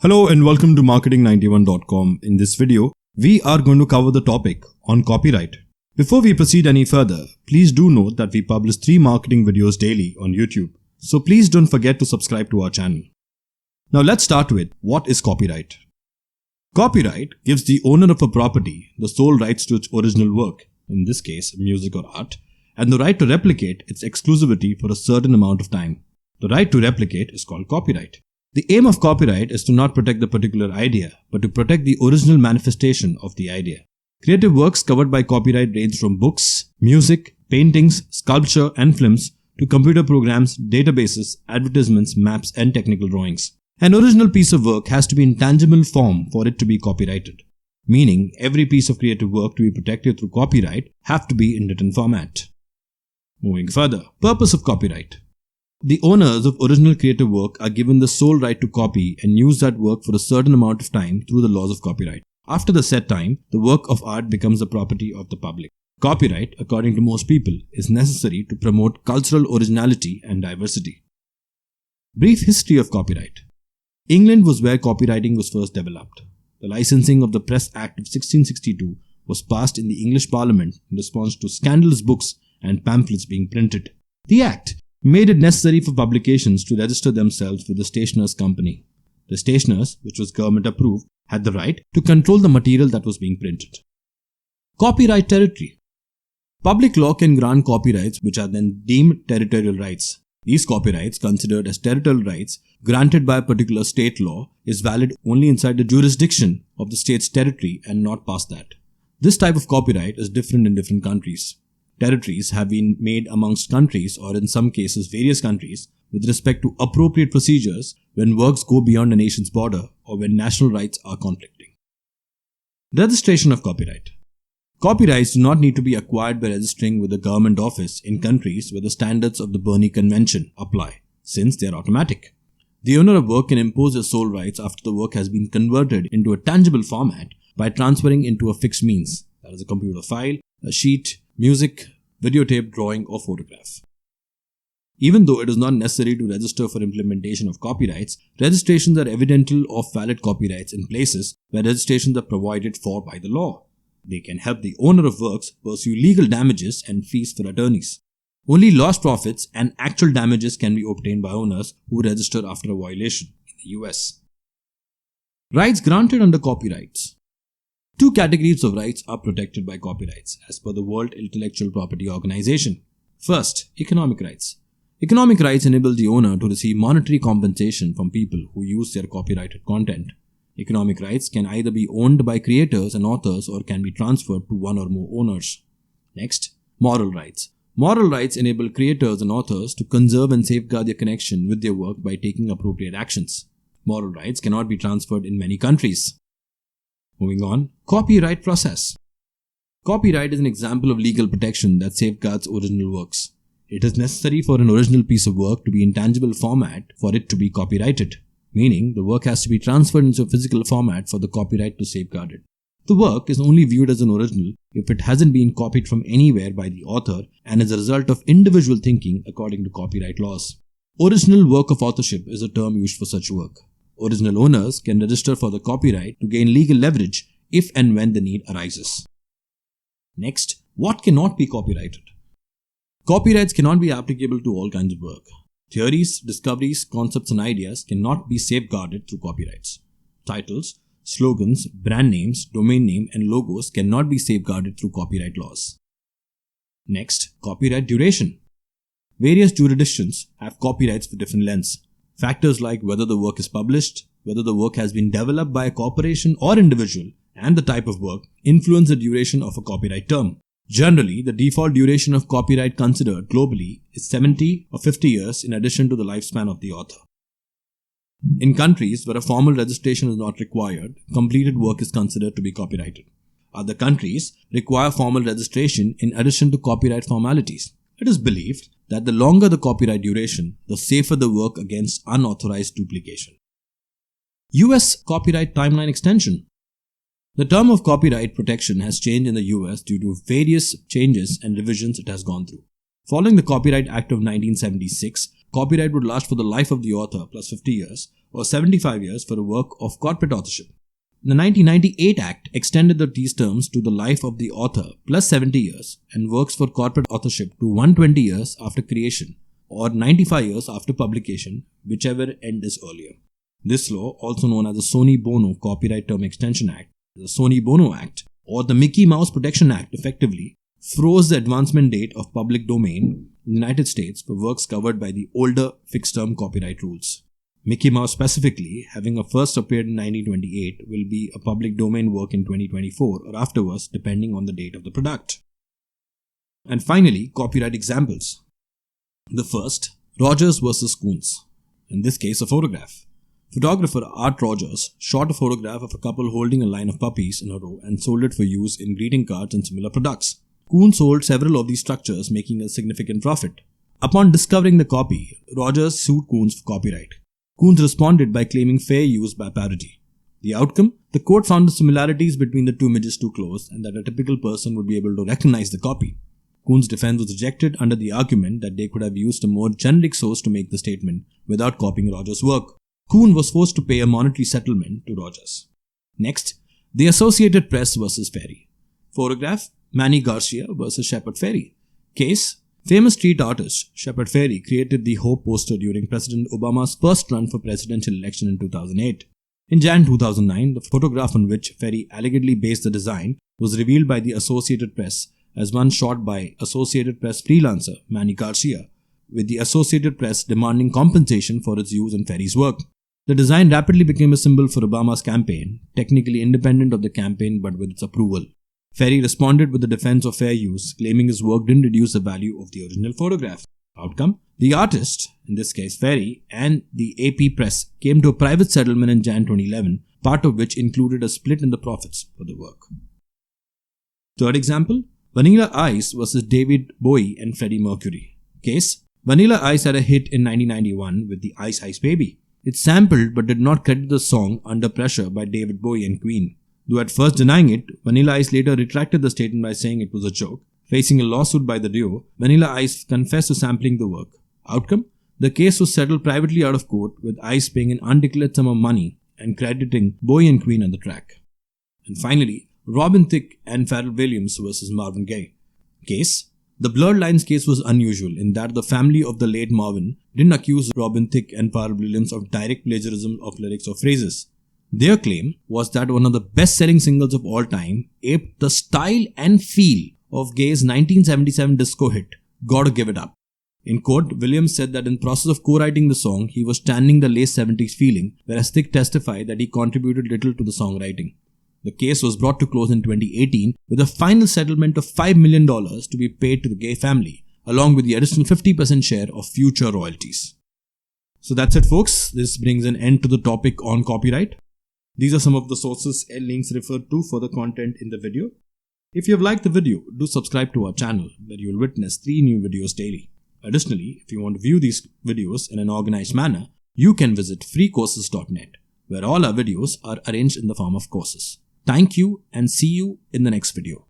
Hello and welcome to marketing91.com. In this video, we are going to cover the topic on copyright. Before we proceed any further, please do note that we publish 3 marketing videos daily on YouTube. So please don't forget to subscribe to our channel. Now let's start with what is copyright. Copyright gives the owner of a property the sole rights to its original work, in this case music or art, and the right to replicate its exclusivity for a certain amount of time. The right to replicate is called copyright. The aim of copyright is to not protect the particular idea, but to protect the original manifestation of the idea. Creative works covered by copyright range from books, music, paintings, sculpture and films to computer programs, databases, advertisements, maps and technical drawings. An original piece of work has to be in tangible form for it to be copyrighted, meaning every piece of creative work to be protected through copyright have to be in written format. Moving further, purpose of copyright. The owners of original creative work are given the sole right to copy and use that work for a certain amount of time through the laws of copyright. After the set time, the work of art becomes the property of the public. Copyright, according to most people, is necessary to promote cultural originality and diversity. Brief history of copyright. England was where copywriting was first developed. The Licensing of the Press Act of 1662 was passed in the English Parliament in response to scandalous books and pamphlets being printed. The Act made it necessary for publications to register themselves with the Stationers' Company. The stationers, which was government approved, had the right to control the material that was being printed. Copyright territory. Public law can grant copyrights which are then deemed territorial rights. These copyrights, considered as territorial rights granted by a particular state law, is valid only inside the jurisdiction of the state's territory and not past that. This type of copyright is different in different countries. Territories have been made amongst countries, or in some cases various countries, with respect to appropriate procedures when works go beyond a nation's border or when national rights are conflicting. Registration of copyright. Copyrights do not need to be acquired by registering with a government office in countries where the standards of the Berne Convention apply, since they are automatic. The owner of work can impose their sole rights after the work has been converted into a tangible format by transferring into a fixed means, that is a computer file, a sheet, music, videotape, drawing or photograph. Even though it is not necessary to register for implementation of copyrights, registrations are evidential of valid copyrights in places where registrations are provided for by the law. They can help the owner of works pursue legal damages and fees for attorneys. Only lost profits and actual damages can be obtained by owners who register after a violation in the US. Rights granted under copyrights. 2 categories of rights are protected by copyrights as per the World Intellectual Property Organization. First, economic rights. Economic rights enable the owner to receive monetary compensation from people who use their copyrighted content. Economic rights can either be owned by creators and authors or can be transferred to one or more owners. Next, moral rights. Moral rights enable creators and authors to conserve and safeguard their connection with their work by taking appropriate actions. Moral rights cannot be transferred in many countries. Moving on, copyright process. Copyright is an example of legal protection that safeguards original works. It is necessary for an original piece of work to be in tangible format for it to be copyrighted, meaning the work has to be transferred into a physical format for the copyright to safeguard it. The work is only viewed as an original if it hasn't been copied from anywhere by the author and is a result of individual thinking according to copyright laws. Original work of authorship is a term used for such work. Original owners can register for the copyright to gain legal leverage if and when the need arises. Next, what cannot be copyrighted? Copyrights cannot be applicable to all kinds of work. Theories, discoveries, concepts and ideas cannot be safeguarded through copyrights. Titles, slogans, brand names, domain name and logos cannot be safeguarded through copyright laws. Next, copyright duration. Various jurisdictions have copyrights for different lengths. Factors like whether the work is published, whether the work has been developed by a corporation or individual, and the type of work influence the duration of a copyright term. Generally, the default duration of copyright considered globally is 70 or 50 years in addition to the lifespan of the author. In countries where a formal registration is not required, completed work is considered to be copyrighted. Other countries require formal registration in addition to copyright formalities. It is believed that the longer the copyright duration, the safer the work against unauthorized duplication. US copyright timeline extension. The term of copyright protection has changed in the US due to various changes and revisions it has gone through. Following the Copyright Act of 1976, copyright would last for the life of the author plus 50 years, or 75 years for a work of corporate authorship. The 1998 Act extended these terms to the life of the author plus 70 years and works for corporate authorship to 120 years after creation or 95 years after publication, whichever end is earlier. This law, also known as the Sony Bono Copyright Term Extension Act, the Sony Bono Act, or the Mickey Mouse Protection Act, effectively froze the advancement date of public domain in the United States for works covered by the older fixed-term copyright rules. Mickey Mouse specifically, having first appeared in 1928, will be a public domain work in 2024 or afterwards depending on the date of the product. And finally, copyright examples. The first, Rogers vs. Coons. In this case, a photograph. Photographer Art Rogers shot a photograph of a couple holding a line of puppies in a row and sold it for use in greeting cards and similar products. Coons sold several of these structures, making a significant profit. Upon discovering the copy, Rogers sued Coons for copyright. Coons responded by claiming fair use by parody. The outcome? The court found the similarities between the two images too close and that a typical person would be able to recognize the copy. Coons' defense was rejected under the argument that they could have used a more generic source to make the statement without copying Rogers' work. Coons was forced to pay a monetary settlement to Rogers. Next, the Associated Press vs. Ferry. Photograph, Manny Garcia vs. Shepard Fairey. Case, famous street artist Shepard Fairey created the Hope poster during President Obama's first run for presidential election in 2008. In Jan 2009, the photograph on which Fairey allegedly based the design was revealed by the Associated Press as one shot by Associated Press freelancer Manny Garcia, with the Associated Press demanding compensation for its use in Fairey's work. The design rapidly became a symbol for Obama's campaign, technically independent of the campaign but with its approval. Fairey responded with the defense of fair use, claiming his work didn't reduce the value of the original photograph. Outcome? The artist, in this case Fairey, and the AP Press came to a private settlement in Jan 2011, part of which included a split in the profits for the work. Third example, Vanilla Ice vs. David Bowie and Freddie Mercury. Case, Vanilla Ice had a hit in 1991 with the Ice Ice Baby. It sampled but did not credit the song Under Pressure by David Bowie and Queen. Though at first denying it, Vanilla Ice later retracted the statement by saying it was a joke. Facing a lawsuit by the duo, Vanilla Ice confessed to sampling the work. Outcome? The case was settled privately out of court, with Ice paying an undeclared sum of money and crediting Bowie and Queen on the track. And finally, Robin Thicke and Pharrell Williams vs. Marvin Gaye. Case? The Blurred Lines case was unusual in that the family of the late Marvin didn't accuse Robin Thicke and Pharrell Williams of direct plagiarism of lyrics or phrases. Their claim was that one of the best-selling singles of all time aped the style and feel of Gaye's 1977 disco hit, Gotta Give It Up. In court, Williams said that in process of co-writing the song, he was channeling the late 70s feeling, whereas Thicke testified that he contributed little to the songwriting. The case was brought to close in 2018 with a final settlement of $5 million to be paid to the Gaye family, along with the additional 50% share of future royalties. So that's it, folks. This brings an end to the topic on copyright. These are some of the sources and links referred to for the content in the video. If you have liked the video, do subscribe to our channel where you will witness 3 new videos daily. Additionally, if you want to view these videos in an organized manner, you can visit freecourses.net, where all our videos are arranged in the form of courses. Thank you and see you in the next video.